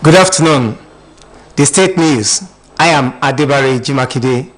Good afternoon. The State News. I am Adebare Jimakide.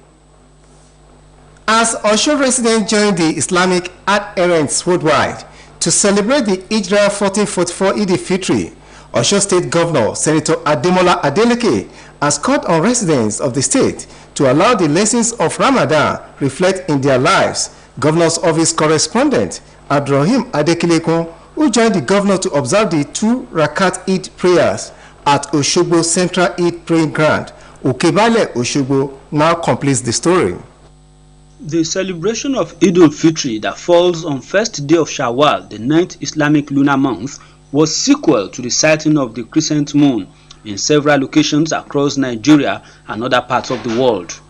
As Osun residents join the Islamic adherents worldwide to celebrate the Hijrah 1444 Eid-el-Fitr, Osun State Governor Senator Ademola Adeleke has called on residents of the state to allow the lessons of Ramadan reflect in their lives. Governor's Office correspondent Abdurrahim Adekilekun, who joined the governor to observe the 2 Rakat Eid prayers at Osogbo Central Eid Praying Ground, Okebale Osogbo, now completes the story. The celebration of Eid al-Fitr that falls on first day of Shawwal, the 9th Islamic lunar month, was sequel to the sighting of the crescent moon in several locations across Nigeria and other parts of the world.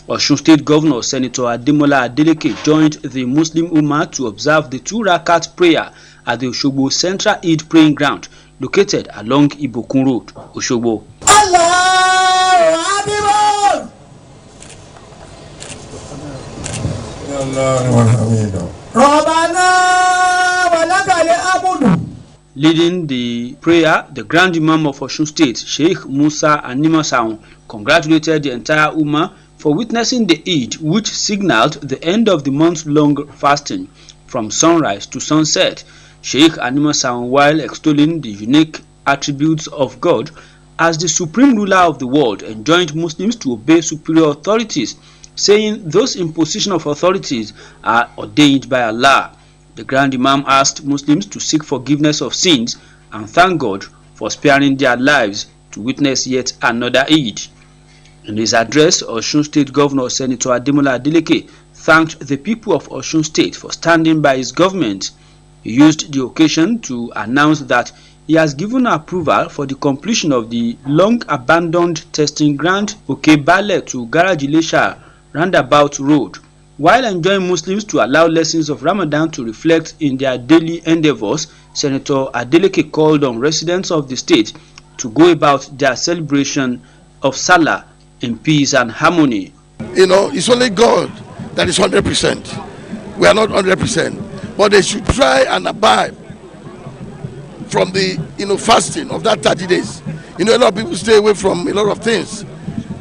Osun State Governor Senator Ademola Adeleke joined the Muslim Ummah to observe the 2 Rakat prayer at the Osogbo Central Eid Praying Ground, located along Ibokun Road, Osogbo. Leading the prayer, the Grand Imam of Osun State, Sheikh Musa Animasaun, congratulated the entire Ummah for witnessing the Eid, which signaled the end of the month-long fasting from sunrise to sunset. Sheikh Animasaun, while extolling the unique attributes of God as the supreme ruler of the world, enjoined Muslims to obey superior authorities, saying those imposition of authorities are ordained by Allah. The Grand Imam asked Muslims to seek forgiveness of sins and thank God for sparing their lives to witness yet another Eid. In his address, Osun State Governor Senator Ademola Adeleke thanked the people of Osun State for standing by his government. He used the occasion to announce that he has given approval for the completion of the long-abandoned testing ground Okebale to Garage Ilesha Roundabout Road, while enjoining Muslims to allow lessons of Ramadan to reflect in their daily endeavors. Senator Adeleke called on residents of the state to go about their celebration of Salah in peace and harmony. It's only God that is 100%. We are not 100%, but they should try and abide from the fasting of that 30 days. A lot of people stay away from a lot of things.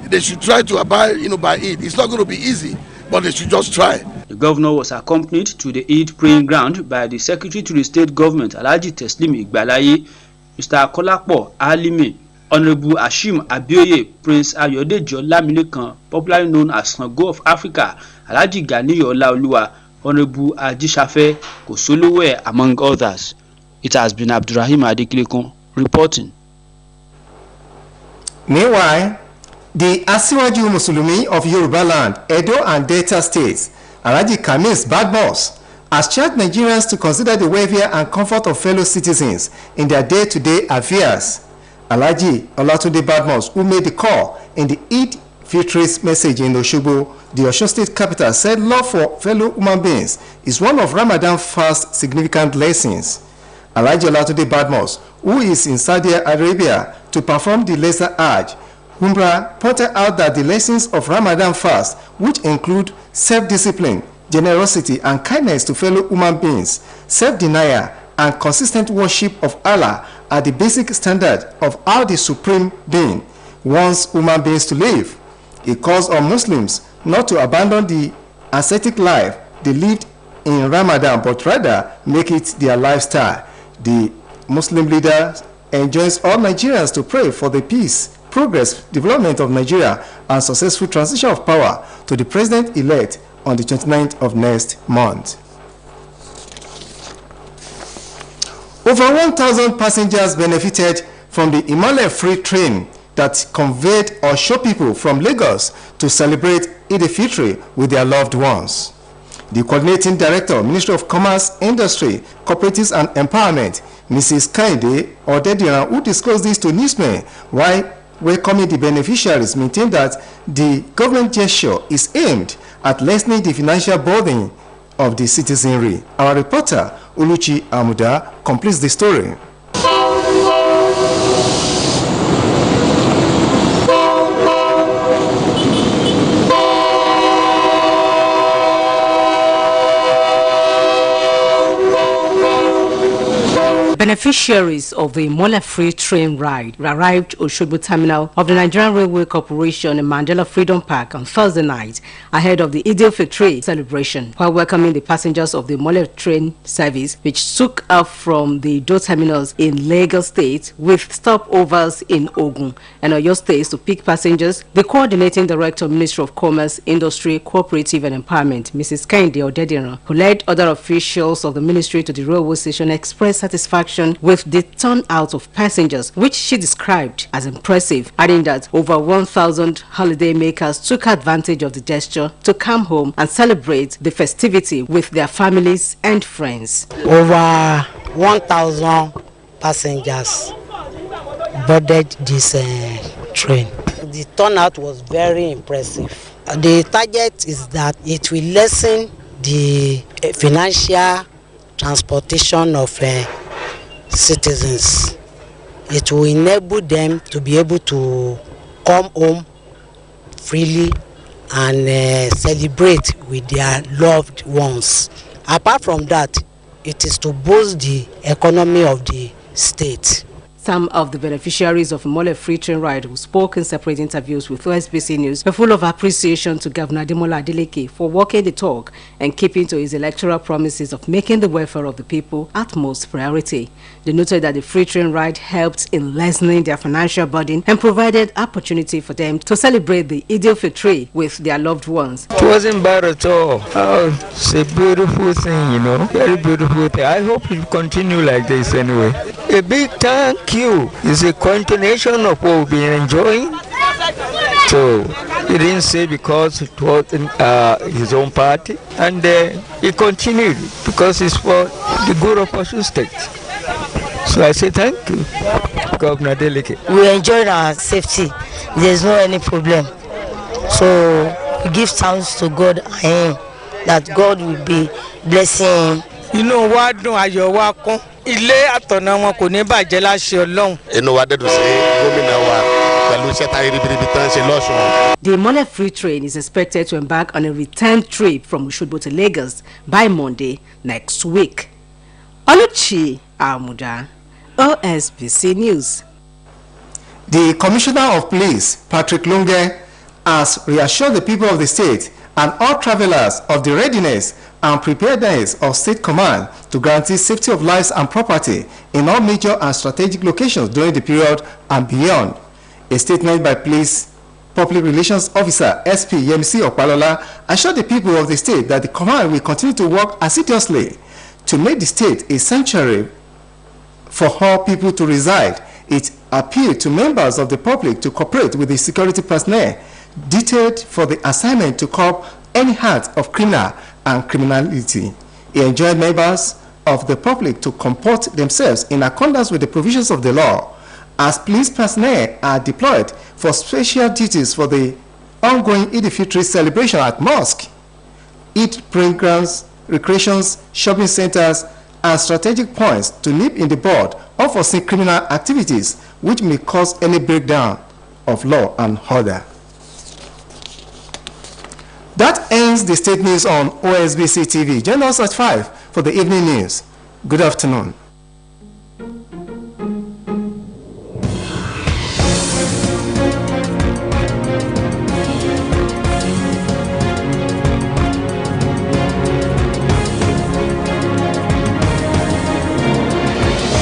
They should try to abide by it. It's not going to be easy, but they should just try. The governor was accompanied to the Eid Praying Ground by the Secretary to the State Government, Alhaji Teslim Igbalaye, Mr. Kolakpo Alimi, Honorable Ashim Abioye, Prince Ayodeji Olamilekan, popularly known as Sango of Africa, Alhaji Ganiyu Olaoluwa, Honorable Ajishafe Kosolowe, among others. It has been Abdurrahim Adekilekun reporting. Meanwhile, the Asiwaju Musulumi of Yoruba land, Edo and Delta states, Alhaji Kamis Badmus, has charged Nigerians to consider the welfare and comfort of fellow citizens in their day-to-day affairs. Alhaji Olatunde Badmus, who made the call in the Eid Fitri's message in Osogbo, the Osun State capital, said love for fellow human beings is one of Ramadan fast's significant lessons. Alhaji Olatunde Badmus, who is in Saudi Arabia to perform the Lesser Hajj, Umrah, pointed out that the lessons of Ramadan fast, which include self-discipline, generosity, and kindness to fellow human beings, self-denial, and consistent worship of Allah, are the basic standard of how the Supreme Being wants human beings to live. He calls on Muslims not to abandon the ascetic life they lived in Ramadan, but rather make it their lifestyle. The Muslim leader enjoins all Nigerians to pray for the peace, progress, development of Nigeria, and successful transition of power to the president-elect on the 29th of next month. Over 1,000 passengers benefited from the Imole Free train that conveyed Osho people from Lagos to celebrate Eid-el-Fitr with their loved ones. The coordinating director, Ministry of Commerce, Industry, Cooperatives and Empowerment, Mrs. Kainde Odediran, who disclosed this to newsmen while welcoming the beneficiaries, maintained that the government gesture is aimed at lessening the financial burden of the citizenry. Our reporter, Oluchi Amuda, completes the story. Beneficiaries of the Mole-free train ride arrived at Osbc terminal of the Nigerian Railway Corporation in Mandela Freedom Park on Thursday night ahead of the Eid-el-Fitr celebration, while welcoming the passengers of the Mole train service, which took off from the Edo terminals in Lagos State with stopovers in Ogun and Oyo States to pick passengers. The coordinating director, Ministry of Commerce, Industry, Cooperative and Empowerment, Mrs. Kehinde Odediran, who led other officials of the ministry to the railway station, expressed satisfaction with the turnout of passengers, which she described as impressive, adding that over 1,000 holiday makers took advantage of the gesture to come home and celebrate the festivity with their families and friends. Over 1,000 passengers boarded this train. The turnout was very impressive. The target is that it will lessen the financial transportation of citizens. It will enable them to be able to come home freely and celebrate with their loved ones. Apart from that, it is to boost the economy of the state. Some of the beneficiaries of Mole-free train ride who spoke in separate interviews with Osbc News were full of appreciation to Governor Ademola Adeleke for walking the talk and keeping to his electoral promises of making the welfare of the people utmost priority. They noted that the free train ride helped in lessening their financial burden and provided opportunity for them to celebrate the Eid-el-Fitr with their loved ones. It wasn't bad at all. Oh, it's a beautiful thing, you know, very beautiful thing. I hope it continue like this anyway. A big thank you. It's a continuation of what we've been enjoying. So he didn't say because it was his own party, and he continued because it's for the good of Osun State. So I say thank you, Governor Adeleke. We enjoyed our safety. There's no any problem. So we give thanks to God and him that God will be blessing him. You know what? No, I your work. Ilé àtọ̀nà wọn kò ní bàjẹ́ láṣẹ Ọlọ́run. Inú wa dẹ́dùn sí gómìnà wa pẹ̀lú iṣẹ́ tá ribiribi tán ṣe lọ́sùn. The Mole-free train is expected to embark on a return trip from Osogbo to Lagos by Monday next week. Oluchi Amuda, Osbc News. The Commissioner of Police, Patrick Lunge, has reassured the people of the state and all travelers of the readiness and preparedness of State Command to guarantee safety of lives and property in all major and strategic locations during the period and beyond. A statement by Police Public Relations Officer SP Yemisi Opalola assured the people of the state that the command will continue to work assiduously to make the state a sanctuary for all people to reside. It appealed to members of the public to cooperate with the security personnel detailed for the assignment to curb any act of criminal and criminality. He enjoined members of the public to comport themselves in accordance with the provisions of the law, as police personnel are deployed for special duties for the ongoing Eid-el-Fitr celebration at mosque, Eid programs, recreations, shopping centers, and strategic points to nip in the bud unforeseen criminal activities which may cause any breakdown of law and order. That ends the state news on Osbc TV. Join us at 5 for the evening news. Good afternoon.